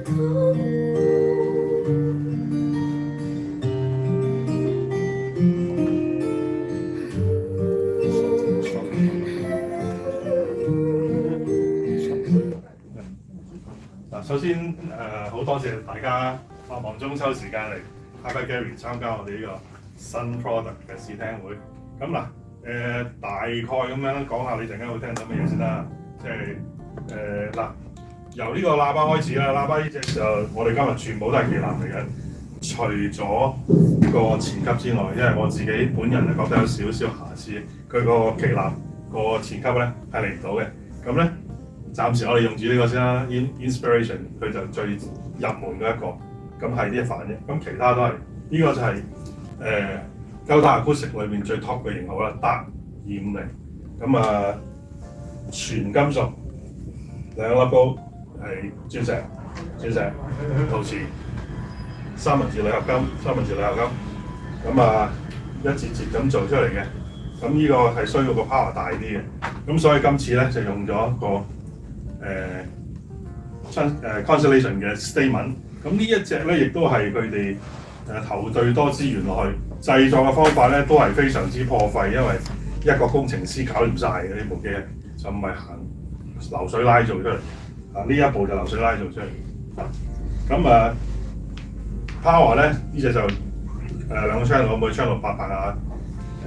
首先好多謝大家百忙中抽時間嚟 HiFi Gallery 參加我哋呢個新 product 嘅試聽會。咁嗱大概咁樣講下，你陣間會聽到乜嘢先啦？即係嗱，由呢個喇叭開始啦，喇叭呢隻就我哋今日全部都係旗艦嚟嘅，除咗個前級之外，因為我自己本人係覺得有少少瑕疵，佢個旗艦個前級咧係嚟唔到嘅。咁咧暫時我哋用住呢個先啦 ，Inspiration 佢就最入門嗰一個，咁係呢一範啫。咁其他都係呢個就係Delta Acoustic 裏面最 top 嘅型號啦，DAC250。咁全金屬兩粒高係鑽石、陶瓷、三文治鋁合金，咁一節節咁做出嚟嘅。咁呢個係需要個 power 大啲嘅，咁所以今次咧就用咗個Constellation 嘅 statement。咁呢一隻咧亦都係佢哋投對多資源落去製作嘅方法咧，都係非常之破費，因為一個工程師搞掂晒嘅呢部機，就唔係行流水拉做出嚟。呢一部就流水拉做出嚟。咁power 咧呢隻就兩個 channel， 每個 channel 800瓦，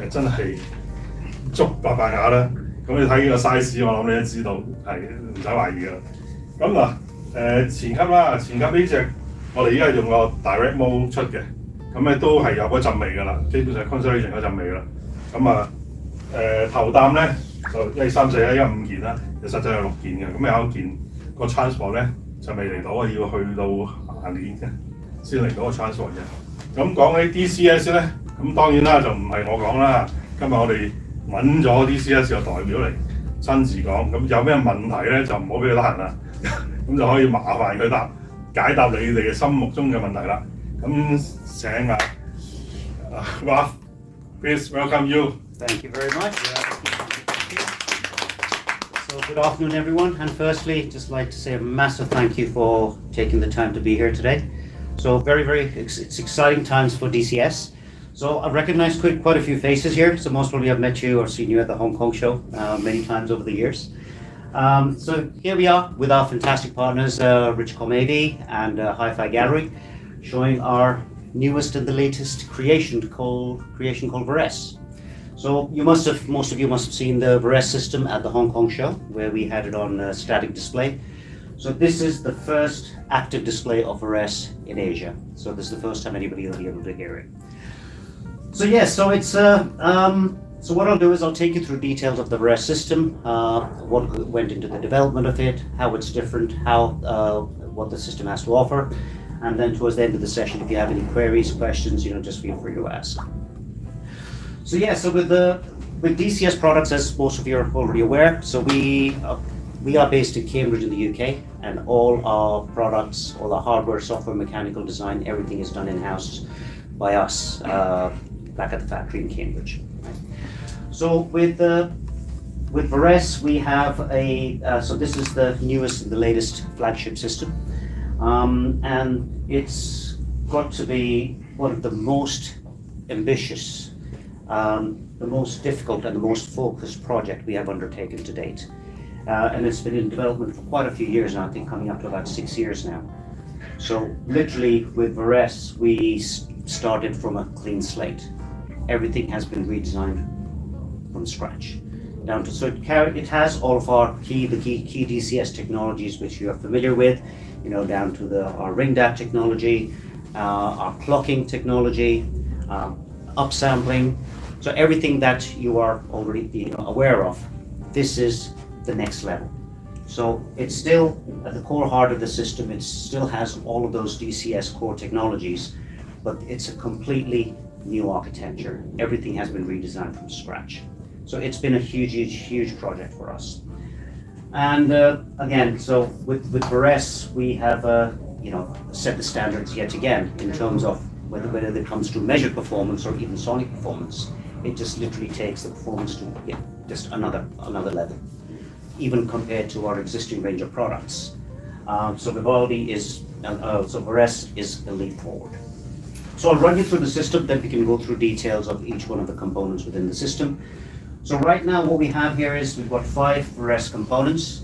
真係足800瓦啦。咁你睇呢個 size， 我諗你都知道係唔使懷疑㗎啦。咁前級啦，前級呢隻我哋依家用個 direct mode 出嘅，咁咧都係有嗰陣味㗎啦，基本上 Constellation 嗰陣味啦。咁頭擔咧就1、2、3、4、1、5件啦，其實就有6件嘅，咁有一件個 transport 咧就未嚟到，要去到下年先嚟到個 transport 嘅。咁講起 dCS 咧，咁當然啦就唔係我講啦，今日我哋揾咗 dCS 嘅代表嚟親自講，咁有咩問題咧就唔好俾佢得閒啦，咁就可以麻煩佢解答你哋嘅心目中嘅問題啦。咁請Ralph, please welcome you. Thank you very much. So good afternoon, everyone. And firstly, just like to say a massive thank you for taking the time to be here today. So it's exciting times for dCS. So I've recognized quite a few faces here. So most probably I've met you or seen you at the Hong Kong show many times over the years. So here we are with our fantastic partners, Richcom AV and HiFi Gallery, showing our newest and the latest creation called Varèse. So most of you must have seen the Varèse system at the Hong Kong show, where we had it on static display. So this is the first active display of Varèse in Asia. So this is the first time anybody will be able to hear it. So yes, so it's so what I'll do is I'll take you through details of the Varèse system, what went into the development of it, how it's different, what the system has to offer, and then towards the end of the session, if you have any queries, questions, just feel free to ask. So yeah, so with dCS products, as most of you are already aware, so we are based in Cambridge in the UK, and all our products, all our hardware, software, mechanical design, everything is done in-house by us back at the factory in Cambridge. So with Varèse, we have so this is the newest and the latest flagship system, and it's got to be one of the most ambitious, the most difficult and the most focused project we have undertaken to date. And it's been in development for quite a few years now, I think coming up to about 6 years now. So literally with Varèse, we started from a clean slate. Everything has been redesigned from scratch. Down to, so it has all of our key dCS technologies which you are familiar with, down to our ring DAC technology, our clocking technology, upsampling. So everything that you are already aware of, this is the next level. So it's still at the core heart of the system, it still has all of those dCS core technologies, but it's a completely new architecture. Everything has been redesigned from scratch. So it's been a huge project for us. And again, so with Varèse, we have set the standards yet again in terms of whether it comes to measured performance or even sonic performance. It just literally takes the performance to just another level, even compared to our existing range of products. So Vivaldi is, so Varèse is a leap forward. So I'll run you through the system, then we can go through details of each one of the components within the system. So right now what we have here is we've got 5 Varèse components.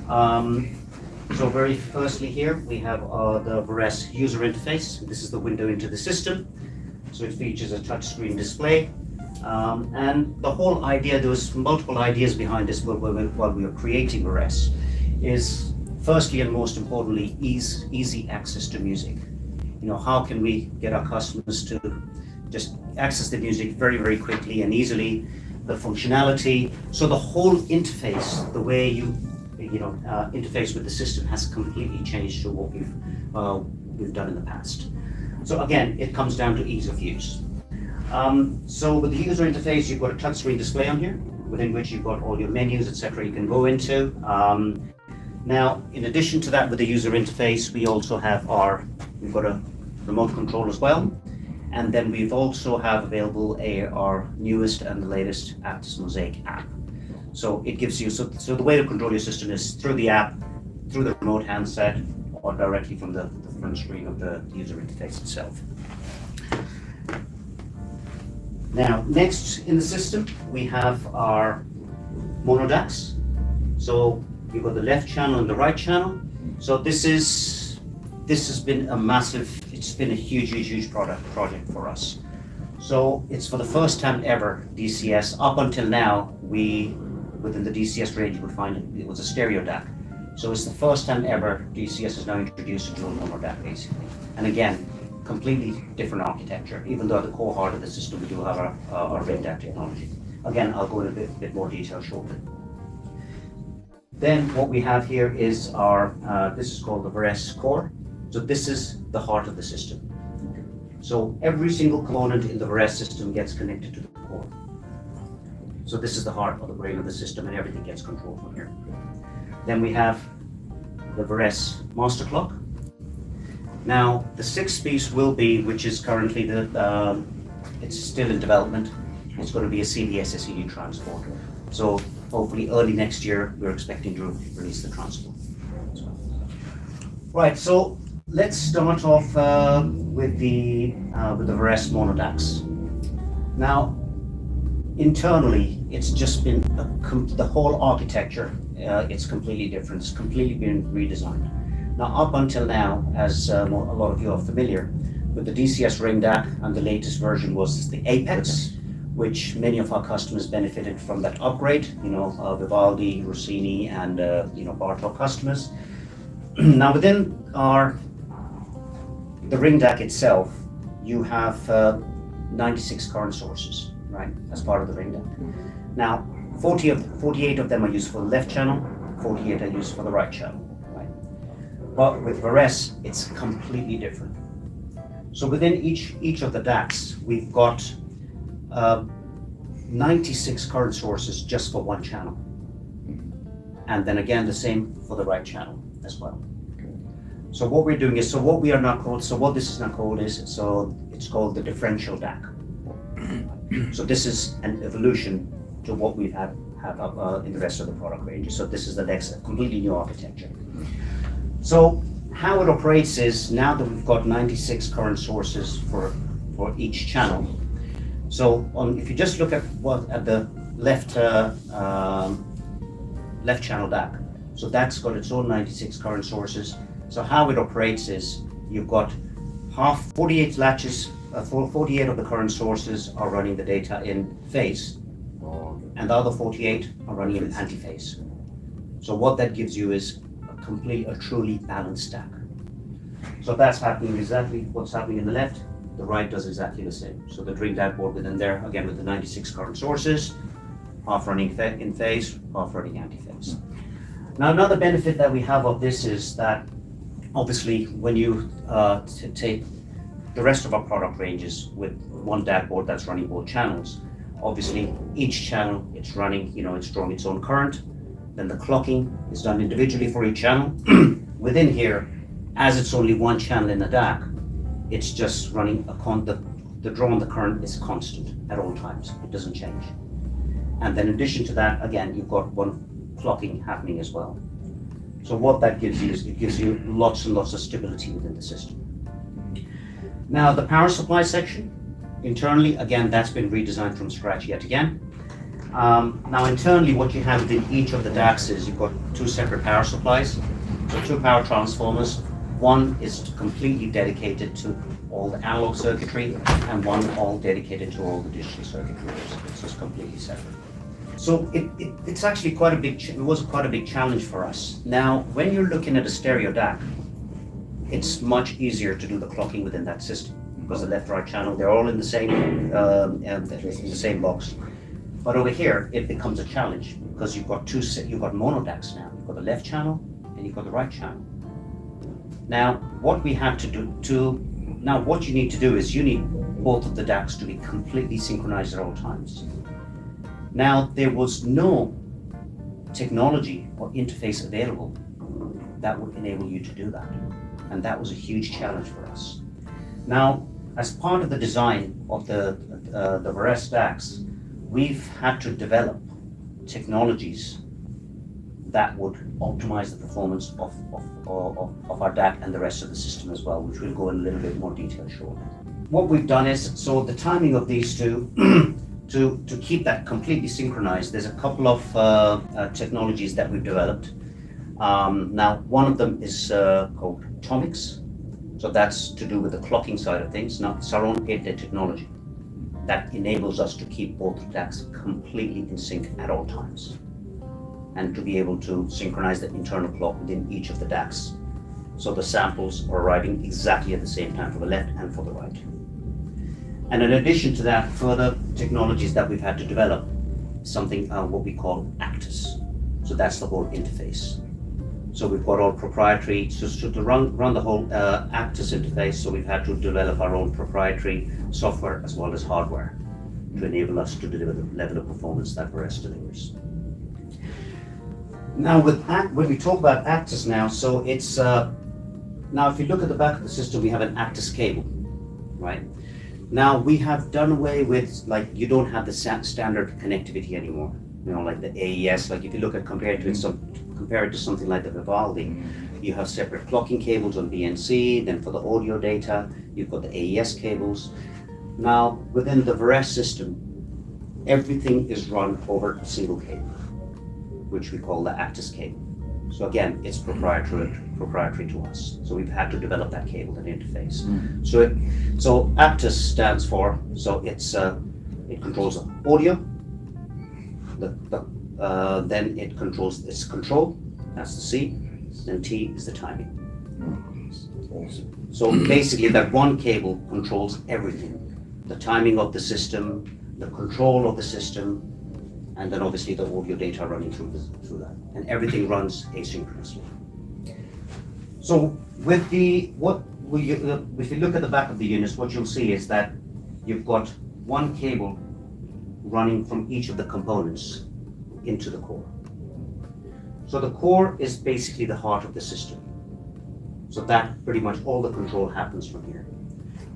So very firstly here we have the Varèse user interface. This is the window into the system. So it features a touchscreen display. And the whole idea, there was multiple ideas behind this while we were creating Varèse, is firstly and most importantly, easy access to music. You know, how can we get our customers to just access the music very, very quickly and easily, the functionality. So the whole interface, the way you interface with the system has completely changed to what we've done in the past. So again, it comes down to ease of use. So with the user interface, you've got a touchscreen display on here, within which you've got all your menus, etc. you can go into. Now, in addition to that, with the user interface, we also have we've got a remote control as well. And then we've also have available our newest and the latest Aptus Mosaic app. So it gives you, so the way to control your system is through the app, through the remote handset, or directly from the front screen of the user interface itself. Now, next in the system, we have our mono DACs. So you've got the left channel and the right channel. So this has been a massive, it's been a huge project for us. So it's for the first time ever, dCS, up until now, within the dCS range, you would find it was a stereo DAC. So it's the first time ever dCS has now introduced a dual mono DAC, basically. And again, completely different architecture, even though at the core heart of the system, we do have our ring DAC technology. Again, I'll go into a bit more detail shortly. Then what we have here is this is called the Varèse core. So this is the heart of the system. So every single component in the Varèse system gets connected to the core. So this is the heart or the brain of the system, and everything gets controlled from here. Then we have the Varèse master clock. Now the 6th piece will be, which is currently it's still in development. It's going to be a CD-SSED transport. So hopefully early next year, we're expecting to release the transport. Right, so let's start off with the Varèse mono DACs. Now, internally, it's just been the whole architecture. It's completely different. It's completely been redesigned. Now, up until now, as a lot of you are familiar with the dCS ring DAC, and the latest version was the Apex, which many of our customers benefited from that upgrade. You know, Vivaldi, Rossini, and Bartok customers. Now, within the ring DAC itself, you have 96 current sources, right, as part of the ring DAC. Now, 48 of them are used for the left channel, 48 are used for the right channel, right? But with Varèse, it's completely different. So within each of the DACs, we've got 96 current sources just for one channel. And then again, the same for the right channel as well. So what we're doing is, what this is now called is, it's called the Differential DAC. So this is an evolution to what we've had in the rest of the product range. So this is the next completely new architecture. So how it operates is, now that we've got 96 current sources for each channel. So if you just look at the left channel DAC, so that's got its own 96 current sources. So how it operates is, you've got 48 latches, 48 of the current sources are running the data in phase, and the other 48 are running in anti-phase. So what that gives you is a truly balanced stack. So that's happening exactly what's happening in the left. The right does exactly the same. So the ring DAC board within there, again with the 96 current sources, half running in phase, half running anti-phase. Now, another benefit that we have of this is that, obviously, when you take the rest of our product ranges with one DAC board that's running both channels, obviously each channel, it's running, it's drawing its own current. Then the clocking is done individually for each channel. Within here, as it's only one channel in the DAC, it's just running the draw on the current is constant at all times. It doesn't change. And then in addition to that, again, you've got one clocking happening as well. So what that gives you is it gives you lots and lots of stability within the system. Now the power supply section, internally, again, that's been redesigned from scratch yet again. Now internally, what you have within each of the DACs is you've got two separate power supplies, so two power transformers. One is completely dedicated to all the analog circuitry, and one all dedicated to all the digital circuitry. So it's completely separate. So it's actually quite a big. It was quite a big challenge for us. Now, when you're looking at a stereo DAC, it's much easier to do the clocking within that system because the left-right channel, they're all in the same box. But over here, it becomes a challenge because you've got mono DACs now. You've got the left channel and you've got the right channel. Now, what we have to do what you need to do is you need both of the DACs to be completely synchronized at all times. Now, there was no technology or interface available that would enable you to do that. And that was a huge challenge for us. Now, as part of the design of the Varèse DACs, we've had to develop technologies that would optimize the performance of our DAC and the rest of the system as well, which we'll go in a little bit more detail shortly. What we've done is, so the timing of these two, to keep that completely synchronized, there's a couple of technologies that we've developed. Now, one of them is called Tomics. So that's to do with the clocking side of things. Now, it's our own patented technology that enables us to keep both DACs completely in sync at all times, and to be able to synchronize the internal clock within each of the DACs. So the samples are arriving exactly at the same time for the left and for the right. And in addition to that, further technologies that we've had to develop, something what we call Actus. So that's the whole interface. So we've got all proprietary, so to run the whole Actus interface, so we've had to develop our own proprietary software as well as hardware to enable us to deliver the level of performance that Varèse delivers. Now, when we talk about Actus now, so it's, now if you look at the back of the system, we have an Actus cable, right? Now, we have done away with, like, you don't have the standard connectivity anymore, you know, like the AES, like if you look at compare it to something like the Vivaldi, you have separate clocking cables on BNC, then for the audio data, you've got the AES cables. Now, within the Varèse system, everything is run over a single cable, which we call the Actus cable. So again, it's proprietary to us. So we've had to develop that cable and interface. So Actus stands for, so it controls the audio, then it controls its control, that's the C, and T is the timing. So basically that one cable controls everything. The timing of the system, the control of the system, and then obviously the audio data running through that. And everything runs asynchronously. So if you look at the back of the units, what you'll see is that you've got one cable running from each of the components into the core. So the core is basically the heart of the system. So that pretty much all the control happens from here.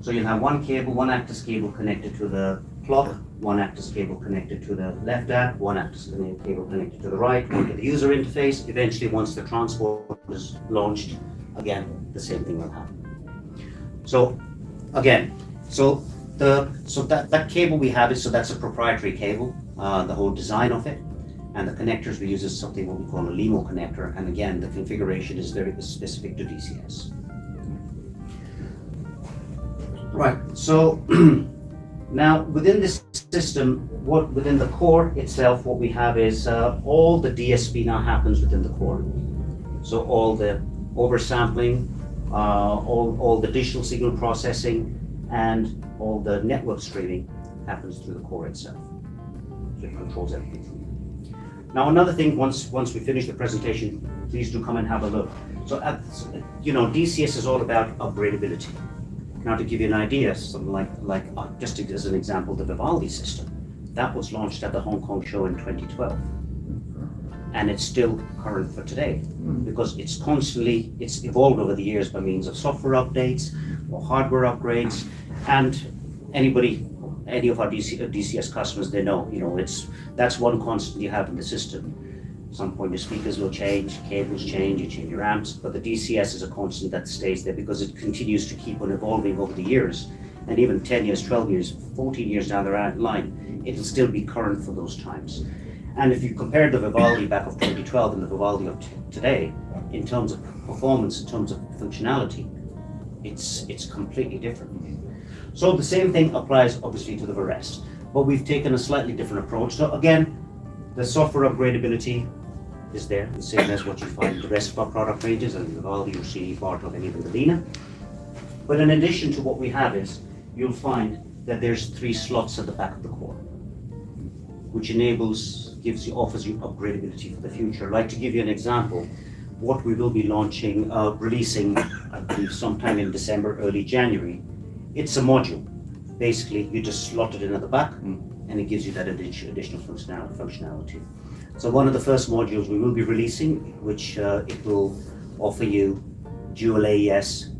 So you'll have one cable, one Actus cable connected to the clock, one Actus cable connected to the left DAC, one Actus cable connected to the right, one to the user interface. Eventually, once the transport is launched, again, the same thing will happen. So again, that cable we have is, so that's a proprietary cable, the whole design of it. And the connectors we use is something what we call a LEMO connector. And again, the configuration is very specific to dCS. Right, so now within this system, within the core itself, what we have is all the DSP now happens within the core. So all the oversampling, all the digital signal processing, and all the network streaming happens through the core itself. So it controls everything from here. Now another thing, once we finish the presentation, please do come and have a look. So dCS is all about upgradability. Now, to give you an idea, something like just as an example, the Vivaldi system, that was launched at the Hong Kong show in 2012. And it's still current for today because it's evolved over the years by means of software updates or hardware upgrades. And any of our DCS customers, they know, that's one constant you have in the system. some point your speakers will change, cables change, you change your amps, but the dCS is a constant that stays there because it continues to keep on evolving over the years. And even 10 years, 12 years, 14 years down the line, it'll still be current for those times. And if you compare the Vivaldi back of 2012 and the Vivaldi of today, in terms of performance, in terms of functionality, it's completely different. So the same thing applies obviously to the Varèse, but we've taken a slightly different approach. So again, the software upgradability is there, the same as what you find in the rest of our product ranges, and Vivaldi, Rossini, Bartok, and even the Lina. But in addition to what we have is, you'll find that there's 3 slots at the back of the core, which offers you upgradability for the future. Like, to give you an example, what we will be releasing, I believe sometime in December, early January, it's a module. Basically, you just slot it in at the back, and it gives you that additional functionality. So one of the first modules we will be releasing, which it will offer you dual AES,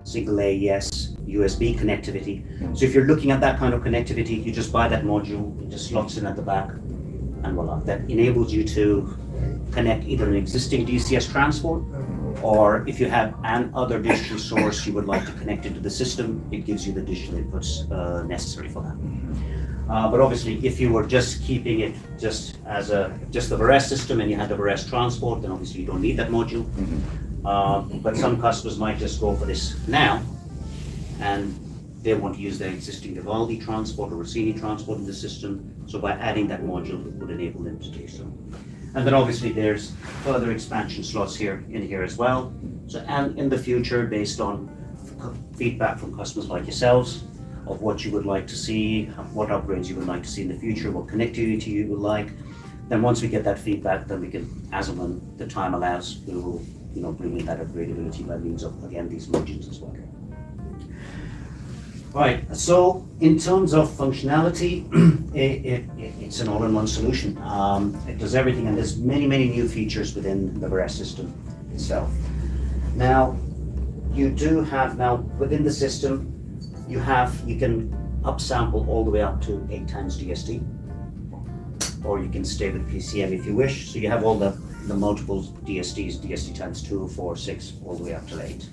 single AES, USB connectivity. So if you're looking at that kind of connectivity, you just buy that module, it just slots in at the back, and voila. That enables you to connect either an existing dCS transport, or if you have an other digital source you would like to connect into the system, it gives you the digital inputs necessary for that. But obviously, if you were just keeping it just as just the Varèse system and you had the Varèse transport, then obviously you don't need that module. But some customers might just go for this now, and they want to use their existing Vivaldi transport or Rossini transport in the system. So by adding that module, it would enable them to do so. And then obviously there's further expansion slots here as well. So, and in the future, based on feedback from customers like yourselves, of what you would like to see, what upgrades you would like to see in the future, what connectivity you would like, then once we get that feedback, then we can, as and when the time allows, we will bring in that upgradability by means of, again, these modules as well. Right, so in terms of functionality, it's an all-in-one solution. It does everything, and there's many new features within the Varèse system itself. Now, you do have within the system, you can upsample all the way up to 8 times DSD, or you can stay with PCM if you wish. So you have all the multiple DSDs, DSD times 2, 4, 6, all the way up to 8.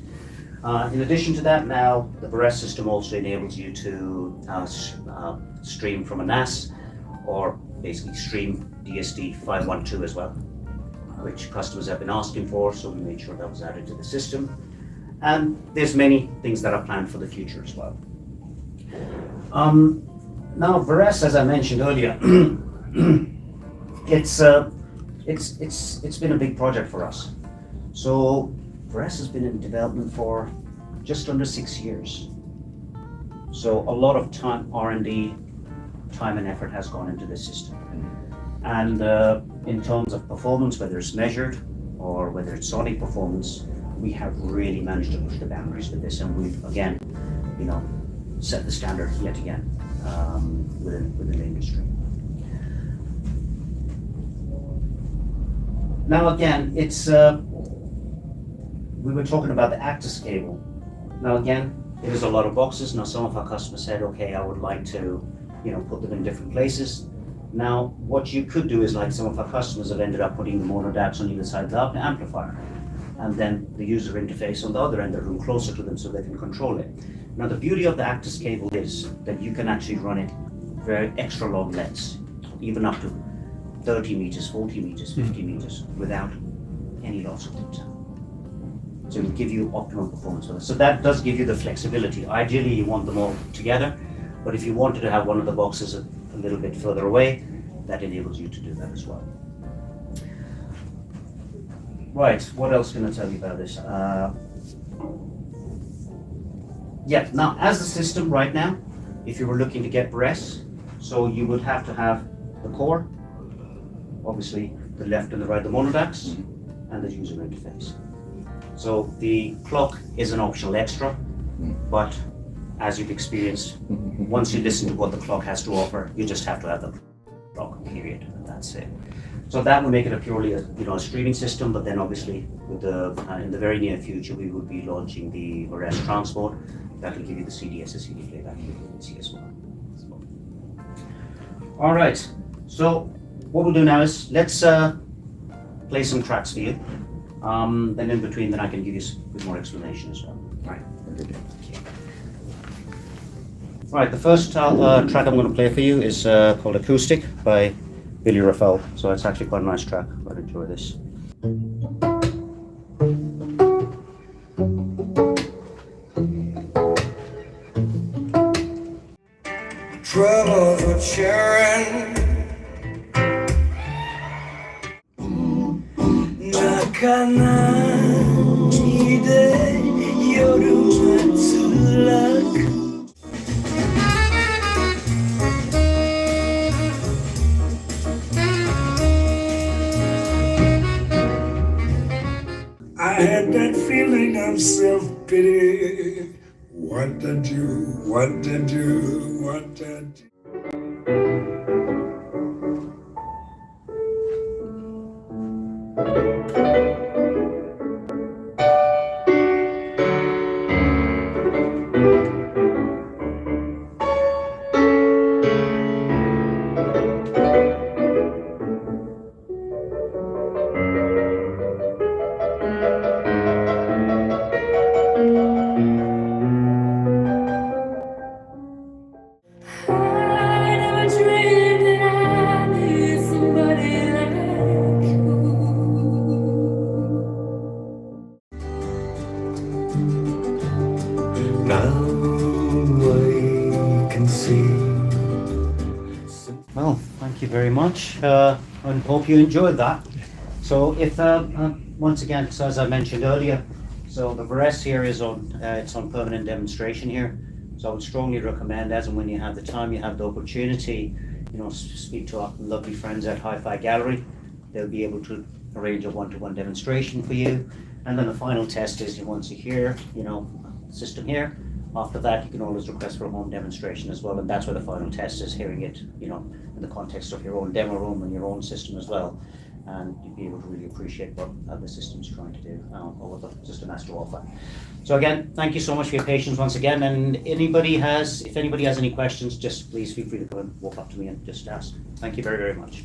In addition to that, now the Varèse system also enables you to stream from a NAS, or basically stream DSD 512 as well, which customers have been asking for, so we made sure that was added to the system. And there's many things that are planned for the future as well. Now Varèse, as I mentioned earlier, it's been a big project for us. So Varèse has been in development for just under 6 years. So a lot of time, R&D, time and effort has gone into this system. And in terms of performance, whether it's measured or whether it's sonic performance, we have really managed to push the boundaries with this, and we've again, set the standard yet again within the industry. Now again, it's we were talking about the Actus cable. Now again, it is a lot of boxes. Now some of our customers said, okay, I would like to, put them in different places. Now, what you could do is, like some of our customers have ended up putting the mono DACs on either side of the amplifier, and then the user interface on the other end, the room closer to them so they can control it. Now the beauty of the Actus cable is that you can actually run it very extra long lengths, even up to 30 meters, 40 meters, 50 meters, without any loss of data. So it will give you optimum performance for this. So that does give you the flexibility. Ideally, you want them all together, but if you wanted to have one of the boxes a little bit further away, that enables you to do that as well. Right, what else can I tell you about this? Now as the system right now, if you were looking to get Varèse, so you would have to have the core, obviously the left and the right, the mono DACs, and the user interface. So the clock is an optional extra, but as you've experienced, once you listen to what the clock has to offer, you just have to have the clock, period, and that's it. So that will make it a purely a streaming system, but then obviously with in the very near future we will be launching the Varèse transport that will give you the CDS and CD playback capability as well. All right, so what we'll do now is let's play some tracks for you. Then in between, then I can give you a bit more explanation as well. Right. All right, the first track I'm going to play for you is called Acoustic by Billy Raphael. So it's actually quite a nice track. I'd enjoy this. Troubles with sharing. I had that feeling of self-pity. What to do, what to do, what to do. Well, thank you very much, and hope you enjoyed that. So if, once again, so as I mentioned earlier, so the Varèse here is on, it's on permanent demonstration here. So I would strongly recommend, as and when you have the time, you have the opportunity, you know, speak to our lovely friends at HiFi Gallery. They'll be able to arrange a one-to-one demonstration for you. And then the final test is once you hear, you know, system here. After that, you can always request for a home demonstration as well, and that's where the final test is, hearing it, you know, in the context of your own demo room and your own system as well. And you'd be able to really appreciate what the system's trying to do, or what the system has to offer. So again, thank you so much for your patience once again, and if anybody has any questions, just please feel free to come and walk up to me and just ask. Thank you very, very much.